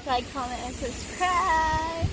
Like, comment, and subscribe.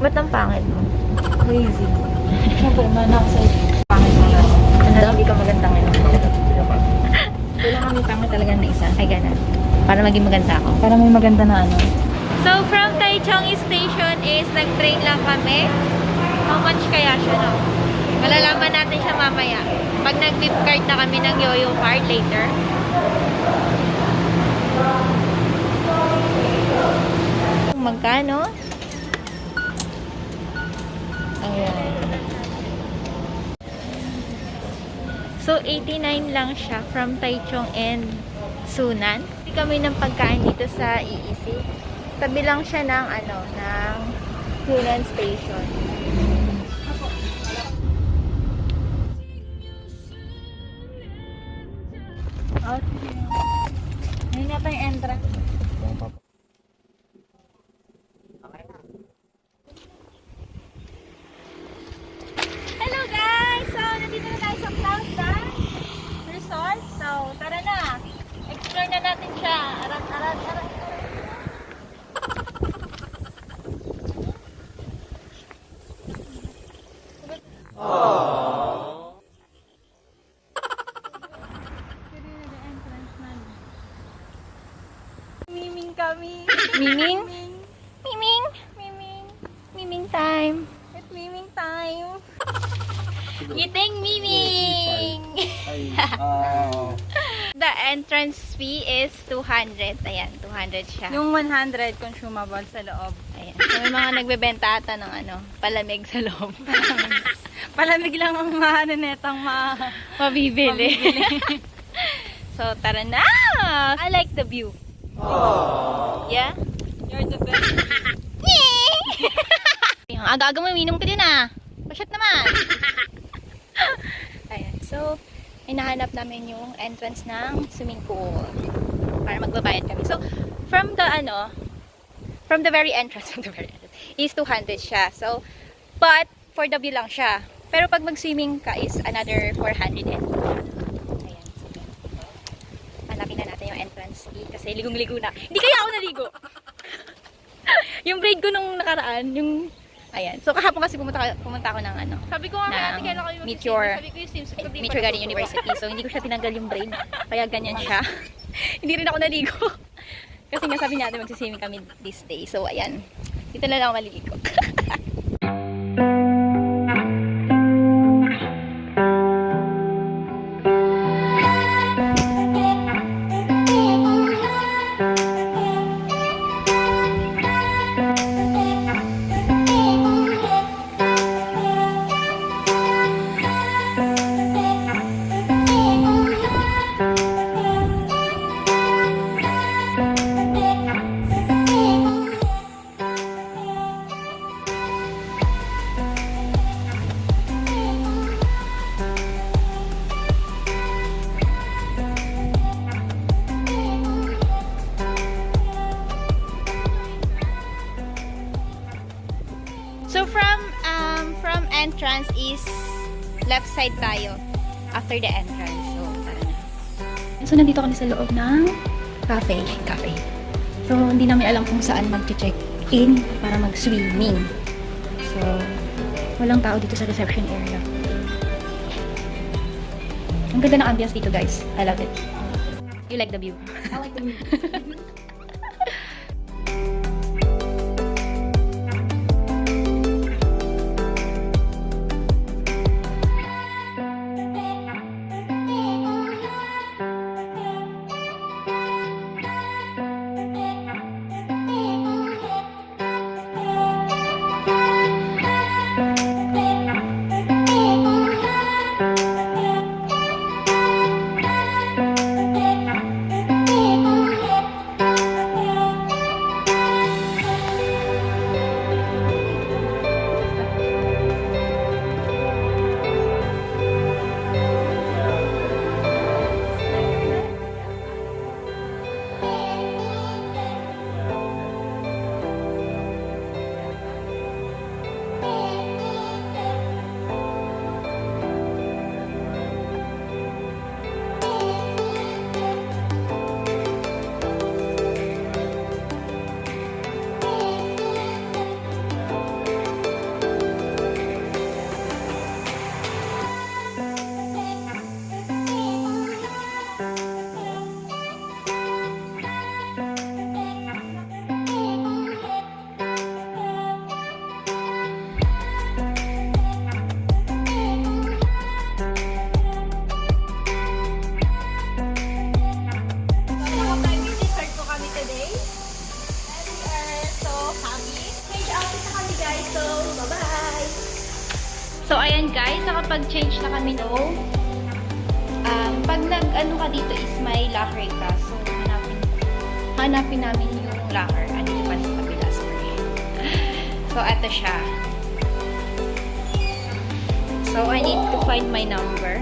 Ba't ang pangit mo? Crazy. Siyempre, mana ako sa'yo. Pangit mo na. Ano, hindi ka maganda ngayon. Kailangan may pangit talaga na isa. Ay, ganun. Para maging maganda ako. Para may maganda na ano. So, from Taichung Station is nag-train lang kami. How much kaya siya, no? Malalaman natin siya mamaya. Pag nag-beep card na kami ng Yoyo card later. Magkano? So, 89 lang siya from Taichung and Sunan. Hindi kami ng pagkain dito sa EEC. Tabi lang siya ng, ng Sunan Station. Okay. Ngayon nga tayong entrance. Hello guys! So, nandito na tayo sa Cloud Dance Resort. So, tara na! Explore na natin siya. Arat, arat, arat. Miming kami. Miming? Miming? Miming. Miming time. It's miming time. Eating miming! The entrance fee is 200. Ayan, 200 siya. Yung 100 consumable sa loob. Ayan. So, may mga nagbebenta ata ng palamig sa loob. Palamig lang ang maano netang Mabibili. So, tara na! I like the view. Yeah? You're the best. Ang aga-aga mo, minum ka din Pasyat naman. Ayan. So, hinahanap namin yung entrance ng swimming pool para magbabayad kami. So, from the very entrance is 200 siya. So, but for the view lang siya. Pero pag mag-swimming ka is another 400 and ayan. Sige. Hanapin na natin yung entrance fee kasi ligong-ligo na. Hindi kaya ako naligo. Yung braid ko nung nakaraan, yung ayan. So, kahapon kasi pumunta ako ng Sabi ko nga, kaya kayo Meteor Meteor Garden University. So, hindi ko siya tinanggal yung braid. Kaya ganyan siya. Hindi rin ako naligo. Kasi nga sabi natin magsiswimming kami this day. So, ayan. Dito na lang ako maliligo. So from entrance is left side tayo after the entrance. So tara na. So, nandito kami sa loob ng cafe. So, hindi namin alam kung saan mag-check-in para mag-swimming. So, walang tao dito sa reception area. Ang ganda ng ambience dito, guys. I love it. You like the view? I like the view. So, bye-bye! So, ayan guys, nakapag-change na kami no. Pag nag-ano ka dito is may locker ka. So, hanapin namin yung locker. Andito pa sa kabila. Sorry. So, eto siya. So, I need to find my number.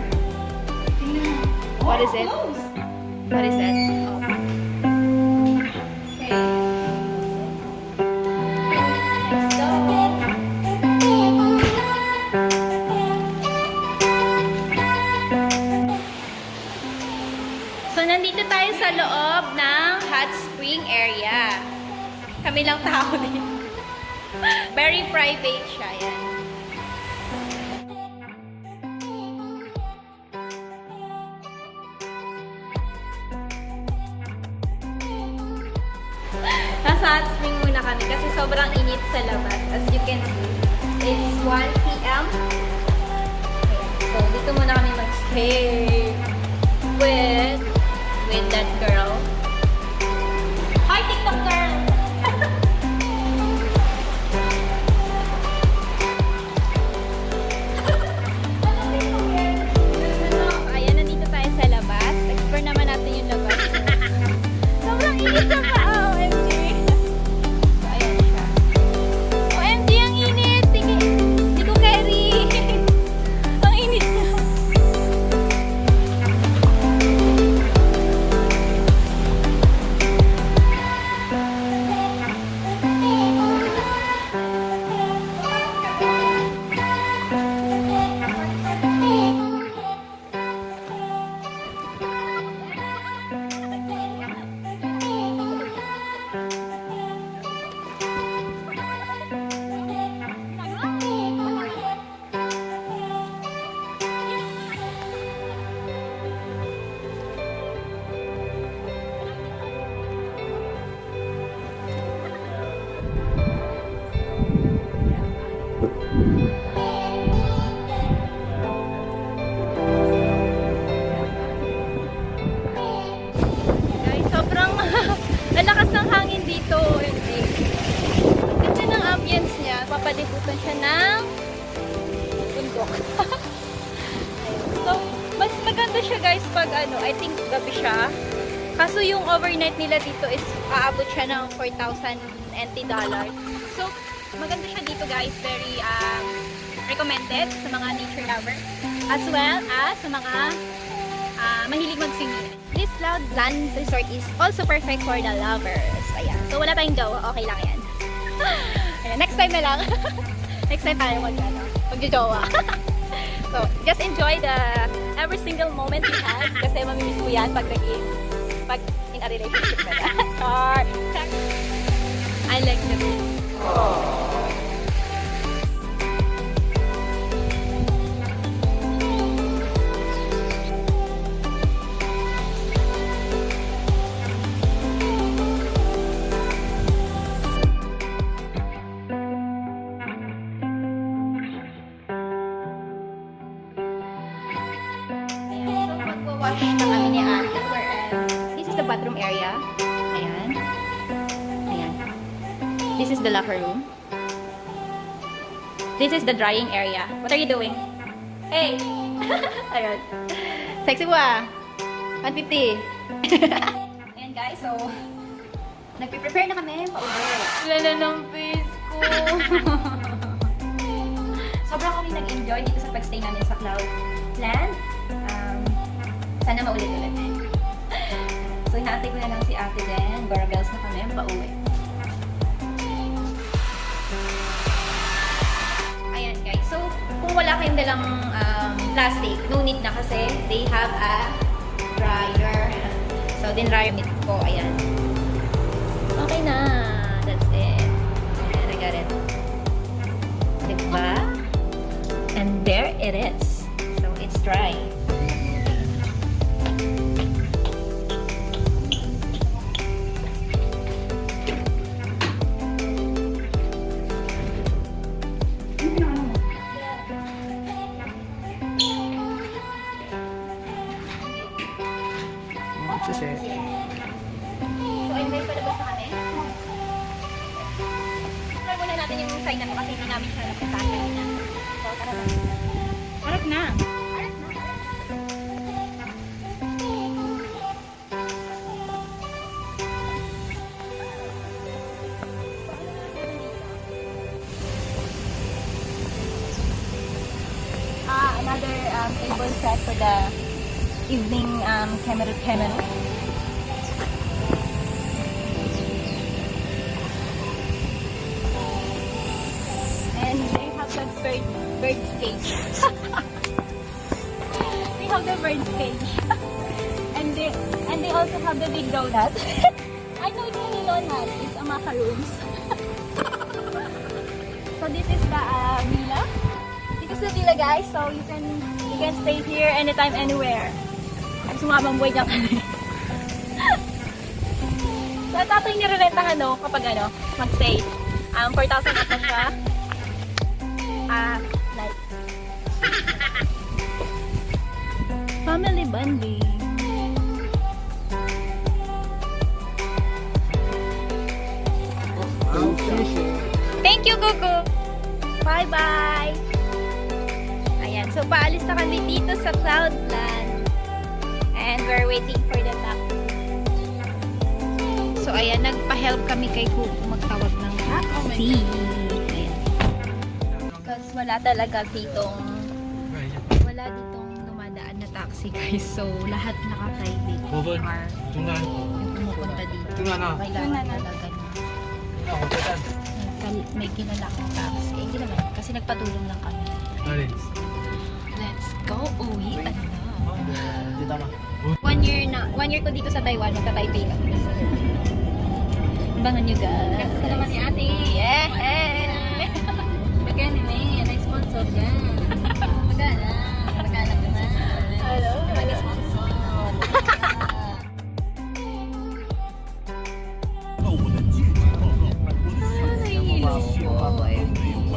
What is it? What is it? Oh. Okay. Let's go. So, nandito tayo sa loob ng hot spring area. Kami lang tao din. Very private siya. Yan. Nasa hot spring muna kami kasi sobrang init sa labas. As you can see, it's 1 p.m. So, dito muna kami mag-stay with that girl. Hi, TikTok girl! Ayan, nandito tayo sa labas. Explore naman natin yung labas. Sobrang init sa paa, OMG. So, ayan siya. OMG, ang init! Hindi ko carry. Ang init niya. Guys, sobrang ang lakas ng hangin dito. Kasi ng ambience niya, papalibutan siya ng bundok. So, mas maganda siya guys pag ano, I think gabi siya. Kaso yung overnight nila dito is aabot siya ng $4,000 NT. So, maganda siya dito guys. Very recommended sa mga nature lover. As well as sa mga mahilig mag-swimming. This Cloudland Resort is also perfect for the lovers. Ayan. So, wala tayong jowa. Okay lang yan. Ayan. Next time na lang. Next time tayo mag-jowa. So, just enjoy the every single moment you have. Kasi mamimiss mo yan pag in a relationship ka na. Or, I like the view. Wash na kami ni ate. This is the bathroom area. Ayan. Ayan. This is the locker room. This is the drying area. What are you doing? Hey! Ayan. Sexy mo ah. 150. Ayan guys, so nagpe-prepare na kami pa-uwi. Lala ng face ko. Sobrang kami nag-enjoy dito sa pag-stay namin sa Cloudland. Sana maulit-ulit. So, hinatid ko na lang si ate din. Gorabels na kami, pauwi. Ayan guys. So, kung wala kayong dalang plastic, no need na kasi they have a dryer. So, din-dryer it ko. Ayan. Okay na. That's it. Ayan, I got it. Diba? And there it is. So, it's dry. Kasi, So, ayun guys, palabas na kami. Try muna natin yung sign na to kasi hindi namin siya napuntahan kanina. So, tara na. Harap na. Another table set for the evening kemerut. And they have the bird cage. They have the bird cage. and they also have the big donut. I know it's not a donut, it's a macaroons. So this is the villa. This is the villa, guys. So you can stay here anytime, anywhere. Ay, sumabang boy dyan kami. So ito yung nirerentahan kapag mag-stay. 4,000 ata siya. Like family bonding. Thank you, Gugu. Bye-bye. Ayan, so paalis na kami dito sa Cloudland. And we're waiting for the taxi. So ayan, nagpa-help kami kay Gugu magtawag ng taxi. Ayan. Because wala ditong dumadaan na taxi, guys. So lahat naka-private car. Yung pumupunta dito. Kailangan talaga may kilala akong taxi. Hindi naman, kasi nagpatulong lang kami. Let's go. Uwi. One year ko dito sa Taiwan, magta-Taipei kami. Abangan nyo, guys. Kasi naman ni ate. Baka naman, na-sponsor yan. Magkala naman. Hello? Mag-sponsor.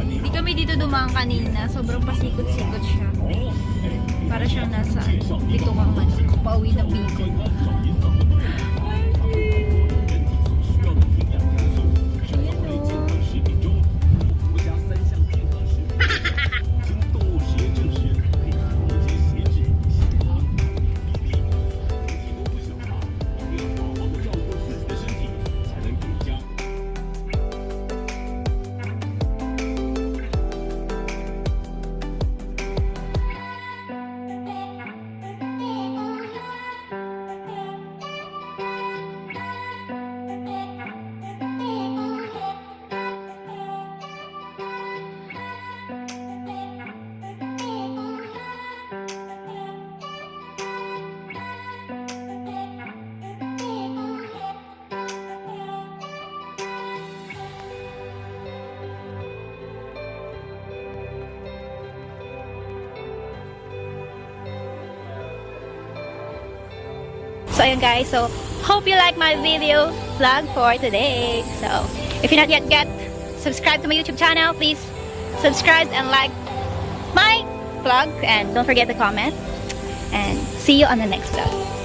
Hindi kami dito dumaan kanina. Sobrang pasikot-sikot siya. Para siyang nasa Bitungang Manok. Pauwi ng Bicol. So ayun, guys, so hope you like my video vlog for today. So if you're not yet subscribe to my YouTube channel, please subscribe and like my vlog, and don't forget to comment, and see you on the next vlog.